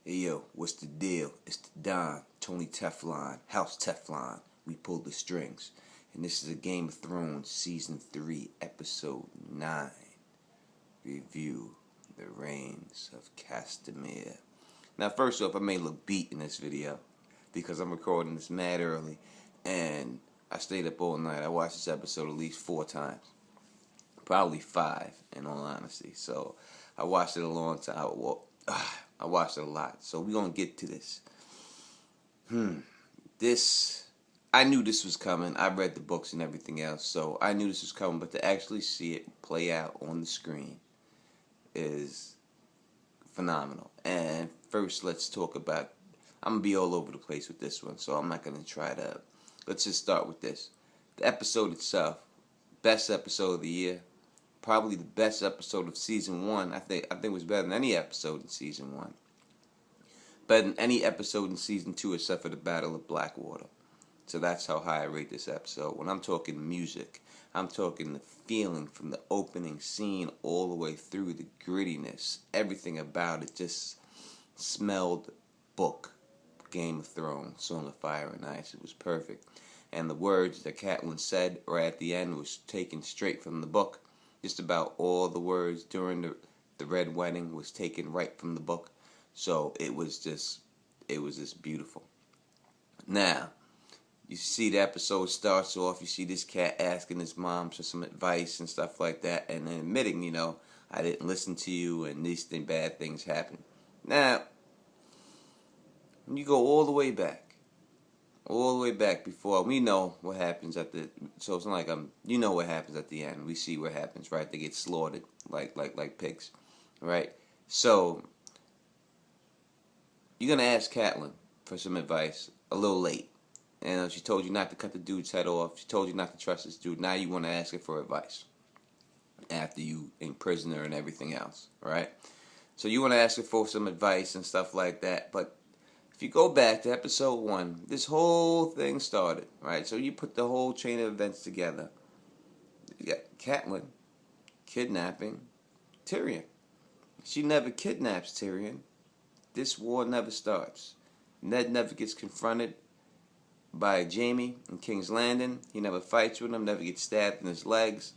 Hey yo, what's the deal? It's the Don, Tony Teflon, House Teflon. We pulled the strings. And this is a Game of Thrones Season 3, Episode 9. Review, The Reins of Castermere. Now first off, I may look beat in this video because I'm recording this mad early. And I stayed up all night. I watched this episode at least 4 times. Probably 5, in all honesty. So, I watched it a long time. I watched it a lot. So, we're going to get to this. I knew this was coming. I read the books and everything else. So, I knew this was coming. But to actually see it play out on the screen is phenomenal. And first, let's talk about... I'm going to be all over the place with this one. So, I'm not going to try to... Let's just start with this. The episode itself. Best episode of the year. Probably the best episode of Season 1. I think it was better than any episode in Season 1. Better than any episode in Season 2 except for the Battle of Blackwater. So that's how high I rate this episode. When I'm talking music, I'm talking the feeling from the opening scene all the way through, the grittiness. Everything about it just smelled book. Game of Thrones, Song of Fire and Ice. It was perfect. And the words that Catlyn said right at the end was taken straight from the book. Just about all the words during the Red Wedding was taken right from the book. So it was just beautiful. Now, you see the episode starts off, you see this cat asking his mom for some advice and stuff like that, and then admitting, I didn't listen to you and these bad things happen. Now, when you go all the way back before we know what happens at the, so it's not like what happens at the end. We see what happens, right? They get slaughtered like pigs, right? So you're gonna ask Catlyn for some advice a little late, and she told you not to cut the dude's head off. She told you not to trust this dude. Now you want to ask her for advice after you imprison her and everything else, right? So you want to ask her for some advice and stuff like that, but if you go back to episode 1, this whole thing started, right? So you put the whole chain of events together. You got Catlyn kidnapping Tyrion. She never kidnaps Tyrion. This war never starts. Ned never gets confronted by Jaime in King's Landing. He never fights with him, never gets stabbed in his legs.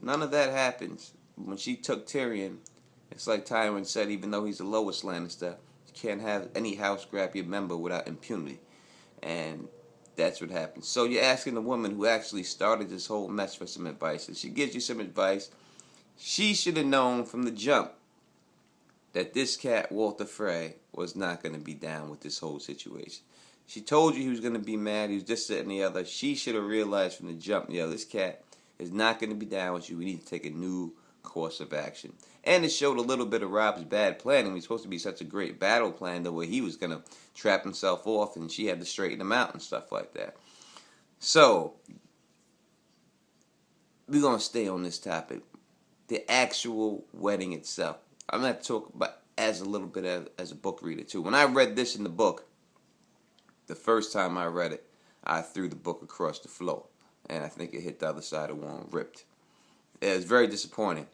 None of that happens. When she took Tyrion, it's like Tywin said, even though he's the lowest Lannister, can't have any house grab your member without impunity. And that's what happens. So you're asking the woman who actually started this whole mess for some advice. And she gives you some advice. She should have known from the jump that this cat, Walter Frey, was not going to be down with this whole situation. She told you he was going to be mad. He was this, that, and the other. She should have realized from the jump, this cat is not going to be down with you. We need to take a new course of action. And it showed a little bit of Rob's bad planning. It was supposed to be such a great battle plan, though, where he was going to trap himself off and she had to straighten him out and stuff like that. So, we're going to stay on this topic. The actual wedding itself. I'm going to talk about as a little bit as a book reader, too. When I read this in the book, the first time I read it, I threw the book across the floor. And I think it hit the other side of one and ripped. It was very disappointing.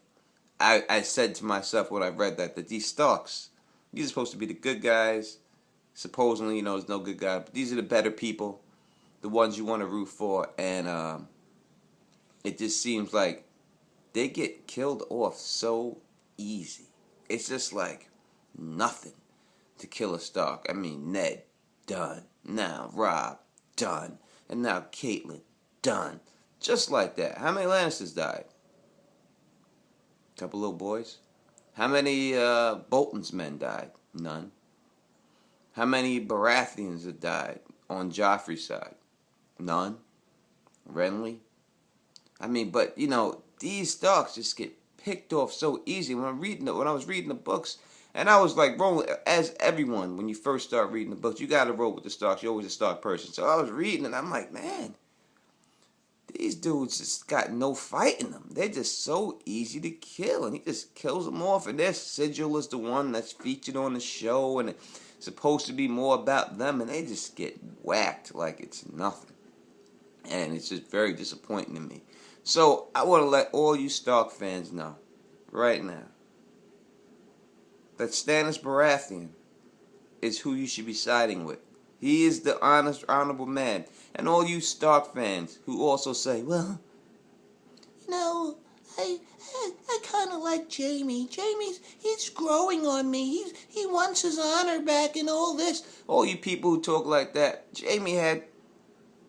I said to myself when I read that these Starks, these are supposed to be the good guys. Supposedly, there's no good guy. But these are the better people. The ones you want to root for. And it just seems like they get killed off so easy. It's just like nothing to kill a Stark. I mean, Ned, done. Now Rob, done. And now Catelyn, done. Just like that. How many Lannisters died? Couple little boys. How many Bolton's men died? None. How many Baratheons have died on Joffrey's side? None. Renly. I mean, but these Starks just get picked off so easy. When I was reading the books, and I was like rolling, as everyone, when you first start reading the books, you got to roll with the Starks. You're always a Stark person. So I was reading, and I'm like, man, these dudes just got no fight in them. They're just so easy to kill. And he just kills them off. And their sigil is the one that's featured on the show. And it's supposed to be more about them. And they just get whacked like it's nothing. And it's just very disappointing to me. So I want to let all you Stark fans know right now that Stannis Baratheon is who you should be siding with. He is the honest, honorable man. And all you Stark fans who also say, well, no, I kind of like Jaime. He's growing on me. He wants his honor back and all this. All you people who talk like that, Jaime had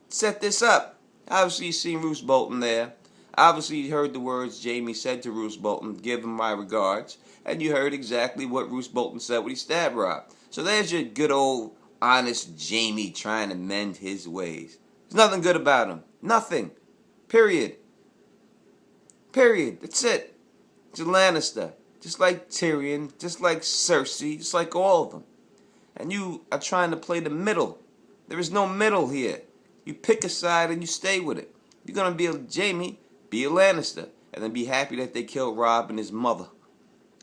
set this up. Obviously, you seen Roose Bolton there. Obviously, you heard the words Jaime said to Roose Bolton, give him my regards. And you heard exactly what Roose Bolton said when he stabbed Robb. So there's your good old, honest Jaime trying to mend his ways. There's nothing good about him. Nothing. Period. That's it. He's a Lannister. Just like Tyrion, just like Cersei, just like all of them. And you are trying to play the middle. There is no middle here. You pick a side and you stay with it. If you're going to be a Jaime, be a Lannister. And then be happy that they killed Robb and his mother.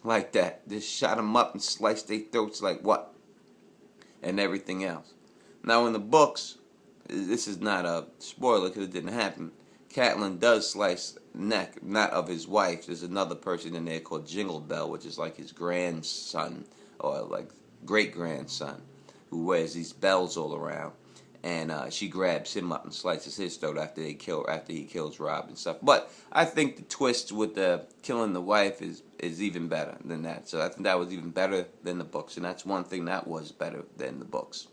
Like that. Just shot him up and sliced their throats like what? And everything else. Now in the books, this is not a spoiler because it didn't happen. Catlyn does slice neck, not of his wife. There's another person in there called Jingle Bell, which is like his grandson, or like great-grandson, who wears these bells all around. And she grabs him up and slices his throat after he kills Robb and stuff. But I think the twist with the killing the wife is even better than that. So I think that was even better than the books. And that's one thing that was better than the books.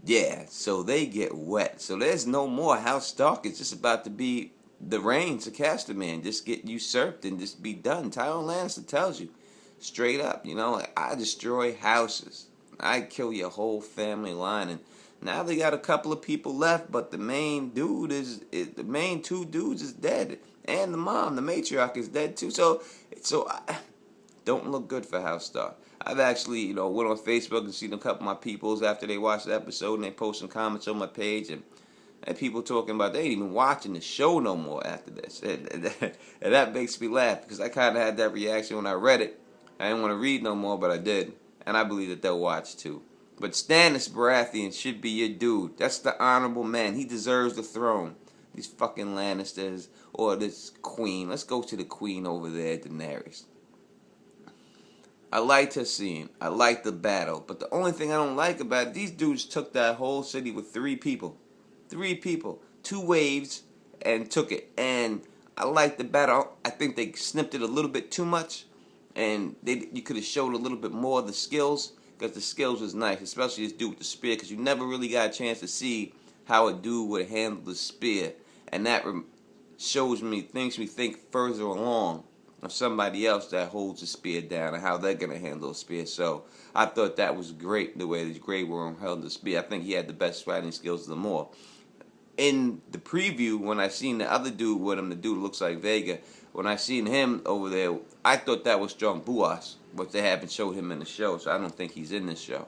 Yeah, so they get wet. So there's no more House Stark. It's just about to be the reins of castermere. Just get usurped and just be done. Tywin Lannister tells you straight up, I destroy houses. I kill your whole family line. And now they got a couple of people left, but the main dude the main two dudes is dead. And the mom, the matriarch, is dead too. So I don't look good for House Stark. I've actually, went on Facebook and seen a couple of my peoples after they watched the episode, and they post some comments on my page, and people talking about they ain't even watching the show no more after this. And that makes me laugh, because I kind of had that reaction when I read it. I didn't want to read no more, but I did. And I believe that they'll watch too. But Stannis Baratheon should be your dude. That's the honorable man. He deserves the throne. These fucking Lannisters, or this queen. Let's go to the queen over there, Daenerys. I liked her scene. I liked the battle. But the only thing I don't like about it, these dudes took that whole city with 3 people. 3 people. 2 waves and took it. And I liked the battle. I think they snipped it a little bit too much. And you could have showed a little bit more of the skills. Because the skills was nice. Especially this dude with the spear. Because you never really got a chance to see how a dude would handle the spear. And that makes me think further along of somebody else that holds a spear down and how they're going to handle a spear. So I thought that was great, the way the Grey Worm held the spear. I think he had the best fighting skills of them all. In the preview, when I seen the other dude with him, the dude looks like Vega, when I seen him over there, I thought that was Strong Buas, but they haven't showed him in the show, so I don't think he's in this show.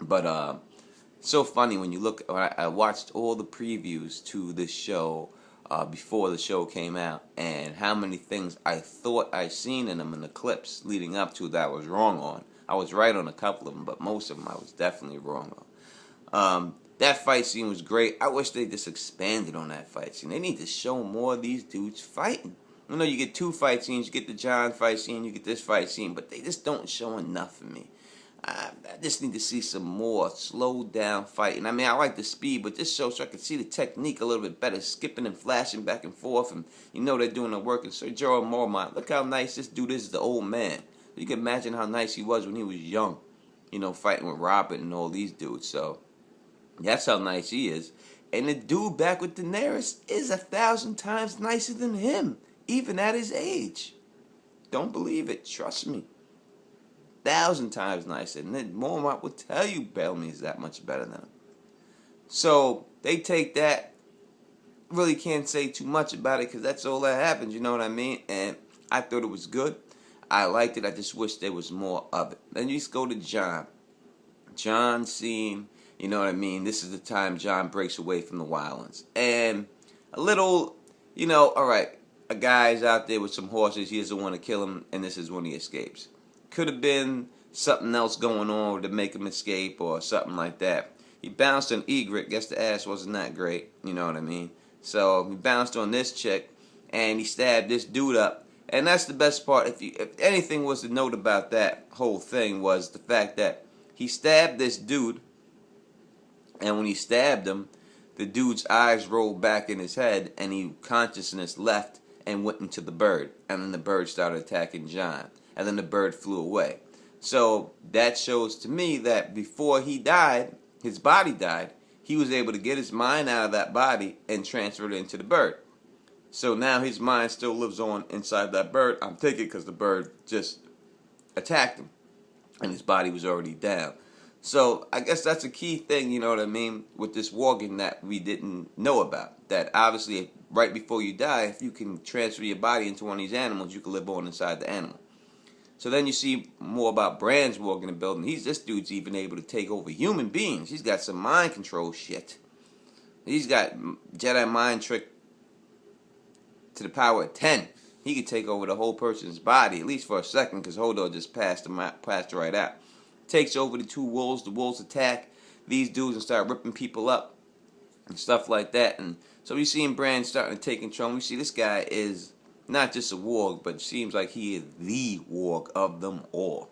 But it's so funny when you look, I watched all the previews to this show before the show came out, and how many things I thought I seen in them in the clips leading up to that I was wrong on. I was right on a couple of them, but most of them I was definitely wrong on. That fight scene was great. I wish they just expanded on that fight scene. They need to show more of these dudes fighting. You get 2 fight scenes, you get the Jon fight scene, you get this fight scene, but they just don't show enough for me. I just need to see some more slowed down fighting. I mean, I like the speed, but this show so I can see the technique a little bit better, skipping and flashing back and forth, and they're doing the work. And Sir Jorah Mormont, look how nice this dude is, the old man. You can imagine how nice he was when he was young, fighting with Robert and all these dudes. So that's how nice he is. And the dude back with Daenerys is 1,000 times nicer than him, even at his age. Don't believe it, trust me. 1,000 times nicer. And then Mormont will tell you Bellamy is that much better than him. So they take that. Really can't say too much about it because that's all that happens, you know what I mean? And I thought it was good. I liked it. I just wish there was more of it. Then you just go to Jon. Jon scene, you know what I mean? This is the time Jon breaks away from the Wildlands. And a little, alright, a guy's out there with some horses. He doesn't want to kill him, and this is when he escapes. Could have been something else going on to make him escape or something like that. He bounced on Ygritte. Guess the ass wasn't that great. You know what I mean? So he bounced on this chick, and he stabbed this dude up. And that's the best part. If anything was to note about that whole thing was the fact that he stabbed this dude, and when he stabbed him, the dude's eyes rolled back in his head, and he consciousness left and went into the bird, and then the bird started attacking Jon, and then the bird flew away. So that shows to me that before he died, his body died, he was able to get his mind out of that body and transfer it into the bird. So now his mind still lives on inside that bird. I'm thinking because the bird just attacked him, and his body was already down. So I guess that's a key thing, you know what I mean, with this walking that we didn't know about. That obviously right before you die, if you can transfer your body into one of these animals, you can live on inside the animal. So then you see more about Bran's walk in the building. This dude's even able to take over human beings. He's got some mind control shit. He's got Jedi mind trick to the power of 10. He could take over the whole person's body, at least for a second, because Hodor just passed right out. Takes over the two wolves. The wolves attack these dudes and start ripping people up and stuff like that. And so we see Bran starting to take control. We see this guy is not just a warg, but it seems like he is the warg of them all.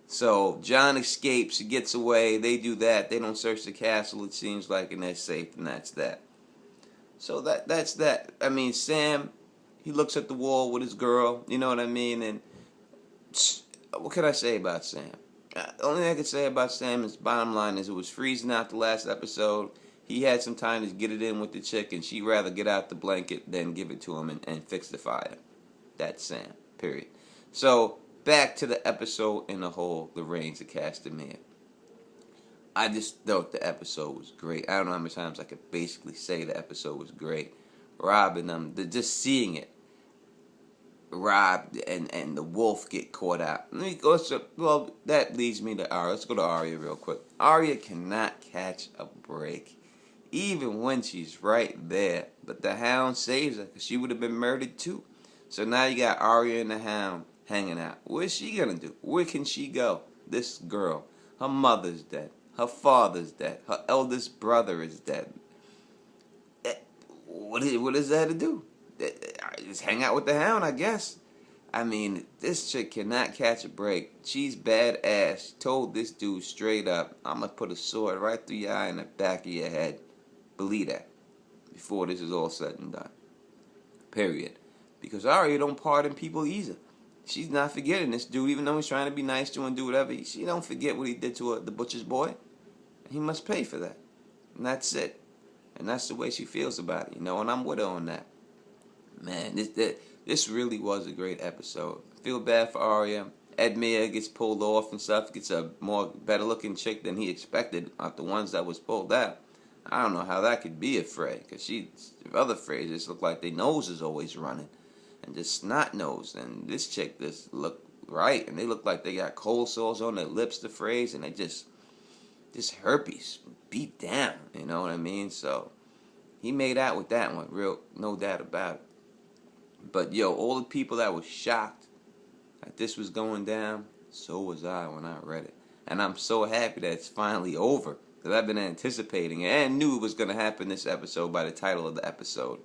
So Jon escapes. He gets away. They do that. They don't search the castle, it seems like, and they're safe, and that's that. So that's that. I mean, Sam, he looks at the wall with his girl, you know what I mean? And what can I say about Sam? The only thing I can say about Sam is, bottom line is, it was freezing out the last episode. He had some time to get it in with the chick, and she'd rather get out the blanket than give it to him and fix the fire. That's Sam, period. So, back to the episode in the whole, the reins of Castermere. I just thought the episode was great. I don't know how many times I could basically say the episode was great. Rob and just seeing it. Rob and the wolf get caught out. Well, that leads me to Arya. Let's go to Arya real quick. Arya cannot catch a break, even when she's right there. But the Hound saves her, because she would have been murdered too. So now you got Arya and the Hound hanging out. What's she gonna do? Where can she go? This girl. Her mother's dead. Her father's dead. Her eldest brother is dead. What is that to do? Just hang out with the Hound, I guess. I mean, this chick cannot catch a break. She's badass. She told this dude straight up, I'm going to put a sword right through your eye and the back of your head. Believe that. Before this is all said and done. Period. Because Arya don't pardon people either. She's not forgetting this dude, even though he's trying to be nice to her and do whatever. She don't forget what he did to her, the butcher's boy. He must pay for that. And that's it. And that's the way she feels about it, you know, and I'm with her on that. Man, this really was a great episode. I feel bad for Arya. Edmure gets pulled off and stuff. Gets a better looking chick than he expected out the ones that was pulled out. I don't know how that could be a Frey, because other Freys just look like their nose is always running. And just snot nose. And this chick just looked right. And they look like they got cold sores on their lips, the Freys, and they just herpes beat down. You know what I mean? So he made out with that one, no doubt about it. But yo, all the people that were shocked that this was going down, so was I when I read it. And I'm so happy that it's finally over, because I've been anticipating it and knew it was going to happen this episode by the title of the episode.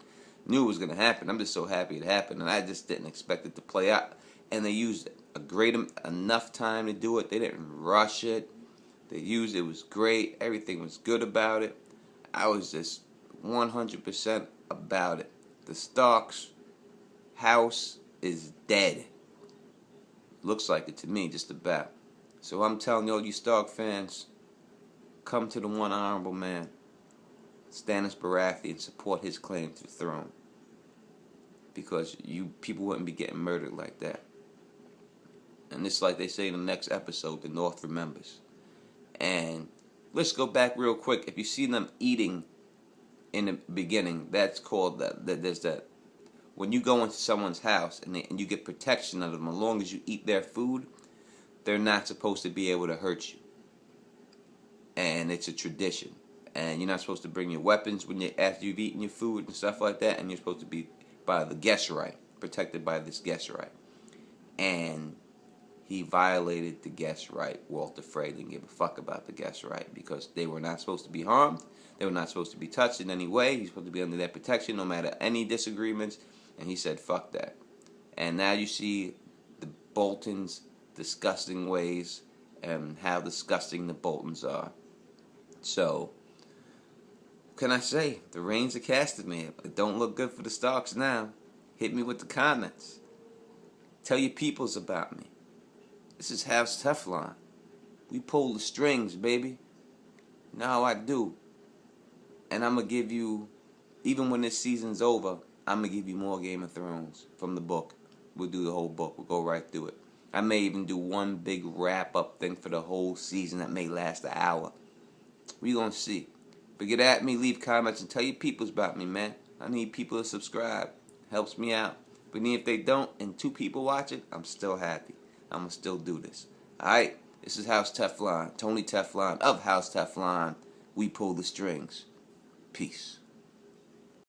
Knew it was going to happen. I'm just so happy it happened, and I just didn't expect it to play out. And they used enough time to do it. They didn't rush it. They used it. It was great. Everything was good about it. I was just 100% about it. The Starks house is dead. Looks like it to me, just about. So I'm telling you Stark fans, come to the one honorable man, Stannis Baratheon, support his claim to the throne. Because you people wouldn't be getting murdered like that. And it's like they say in the next episode, the North remembers. And let's go back real quick. If you see them eating in the beginning, that's called there's that. When you go into someone's house and you get protection of them, as long as you eat their food, they're not supposed to be able to hurt you. And it's a tradition. And you're not supposed to bring your weapons after you've eaten your food and stuff like that. And you're supposed to be by the guest right, protected by this guest right. And he violated the guest right. Walter Frey didn't give a fuck about the guest right, because they were not supposed to be harmed. They were not supposed to be touched in any way. He's supposed to be under their protection no matter any disagreements. And he said, fuck that. And now you see the Boltons' disgusting ways and how disgusting the Boltons are. So, what can I say? The reins of Castermere. It don't look good for the Starks now. Hit me with the comments. Tell your peoples about me. This is House Teflon. We pull the strings, baby. You know how I do. And I'm going to give you, even when this season's over, I'm going to give you more Game of Thrones from the book. We'll do the whole book. We'll go right through it. I may even do one big wrap-up thing for the whole season that may last an hour. We going to see. But get at me, leave comments, and tell your peoples about me, man. I need people to subscribe. Helps me out. But even if they don't and 2 people watch it, I'm still happy. I'm going to still do this. Alright? This is House Teflon. Tony Teflon of House Teflon. We pull the strings. Peace.